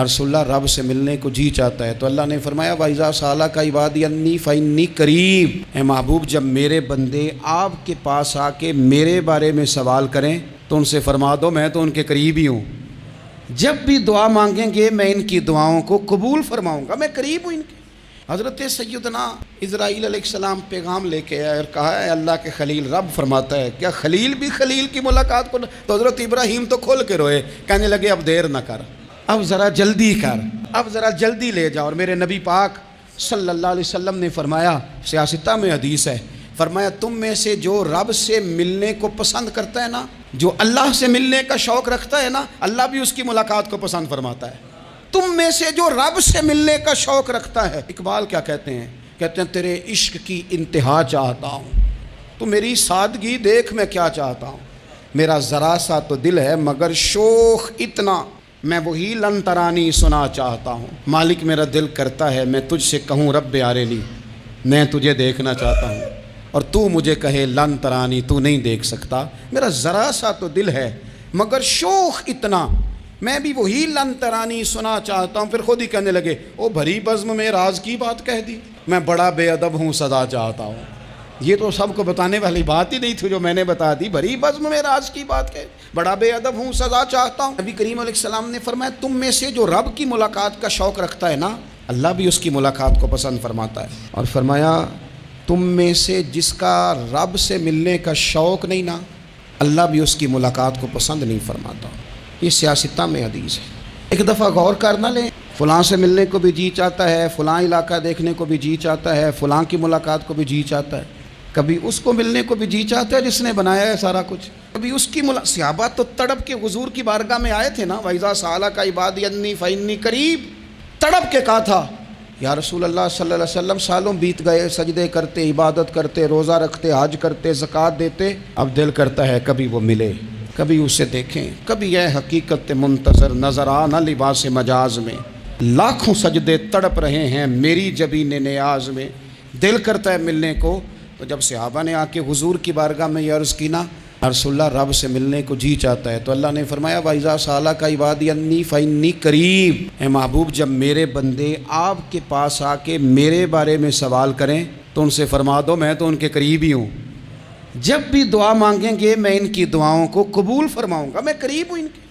रसूलुल्लाह रब से मिलने को जी चाहता है तो अल्लाह ने फरमाया वाइज़ा सालका इबादी अन्नी फ़इन्नी करीब। ए महबूब, जब मेरे बंदे आपके पास आके मेरे बारे में सवाल करें तो उनसे फरमा दो मैं तो उनके करीब ही हूँ। जब भी दुआ मांगेंगे मैं इनकी दुआओं को कबूल फरमाऊँगा, मैं करीब हूँ इनके। हज़रत सैयदना इज़राइल अलैहिस्सलाम पैगाम लेके आए और कहा है अल्लाह के खलील रब फरमाता है क्या खलील भी खलील की मुलाकात को। तो हज़रत इब्राहीम तो खोल के रोए, कहने लगे अब देर ना कर, अब ज़रा जल्दी कर, अब ज़रा जल्दी ले जाओ। और मेरे नबी पाक सल्लल्लाहु अलैहि वसल्लम ने फरमाया, सियासता में हदीस है, फरमाया तुम में से जो रब से मिलने को पसंद करता है ना, जो अल्लाह से मिलने का शौक़ रखता है ना, अल्लाह भी उसकी मुलाकात को पसंद फरमाता है। तुम में से जो रब से मिलने का शौक़ रखता है, इकबाल क्या कहते हैं, कहते हैं तेरे इश्क की इंतहा चाहता हूँ, तो मेरी सादगी देख मैं क्या चाहता हूँ। मेरा ज़रा सा तो दिल है मगर शोख इतना, मैं वही लन तरानी सुना चाहता हूँ। मालिक मेरा दिल करता है मैं तुझसे कहूँ रब्बे आरेली, मैं तुझे देखना चाहता हूँ और तू मुझे कहे लन तरानी, तू नहीं देख सकता। मेरा ज़रा सा तो दिल है मगर शोख इतना, मैं भी वही लन तरानी सुना चाहता हूँ। फिर खुद ही कहने लगे ओ भरी बज़्म में राज की बात कह दी, मैं बड़ा बेअदब हूँ सदा चाहता हूँ। ये तो सबको बताने वाली बात ही नहीं थी जो मैंने बता दी, भरी बज़्म में राज की बात कह, बड़ा बेअदब हूँ सदा चाहता हूँ। नबी करीम अलैहिस्सलाम ने फरमाया तुम में से जो रब की मुलाकात का शौक़ रखता है ना, अल्लाह भी उसकी मुलाकात को पसंद फरमाता है। और फरमाया तुम में से जिसका रब से मिलने का शौक़ नहीं ना, अल्लाह भी उसकी मुलाकात को पसंद नहीं फरमाता। ये सियासता में हदीस है। एक दफ़ा गौर कर ना लें, फ़लाँ से मिलने को भी जी चाहता है, फ़लाँ इलाका देखने को भी जी चाहता है, फ़लाँ की मुलाकात को भी जी चाहता है, कभी उसको मिलने को भी जी चाहता है जिसने बनाया है सारा कुछ, कभी उसकी सहाबा तो तड़प के हुजूर की बारगाह में आए थे ना, वाइज़ा सालका इबादी अन्नी फ़इन्नी करीब, तड़प के कहा था या रसूल अल्लाह सल्लल्लाहु अलैहि वसल्लम सालों बीत गए, सजदे करते, इबादत करते, रोज़ा रखते, हज करते, ज़कात देते, अब दिल करता है कभी वो मिले, कभी उसे देखें, कभी यह हकीकत मुंतज़र नज़र आ न लिबास मजाज में। लाखों सजदे तड़प रहे हैं मेरी जबीन नियाज में, दिल करता है मिलने को। तो जब सहाबा ने आके हुजूर की बारगाह में ये अर्ज़ की ना, रसूलुल्लाह रब से मिलने को जी चाहता है तो अल्लाह ने फरमाया वाइज़ा सालका इबादी अन्नी फ़इन्नी करीब। ए महबूब, जब मेरे बंदे आपके पास आके मेरे बारे में सवाल करें तो उनसे फरमा दो मैं तो उनके करीब ही हूँ। जब भी दुआ मांगेंगे मैं इनकी दुआओं को कबूल फरमाऊँगा, मैं करीब हूँ इनके।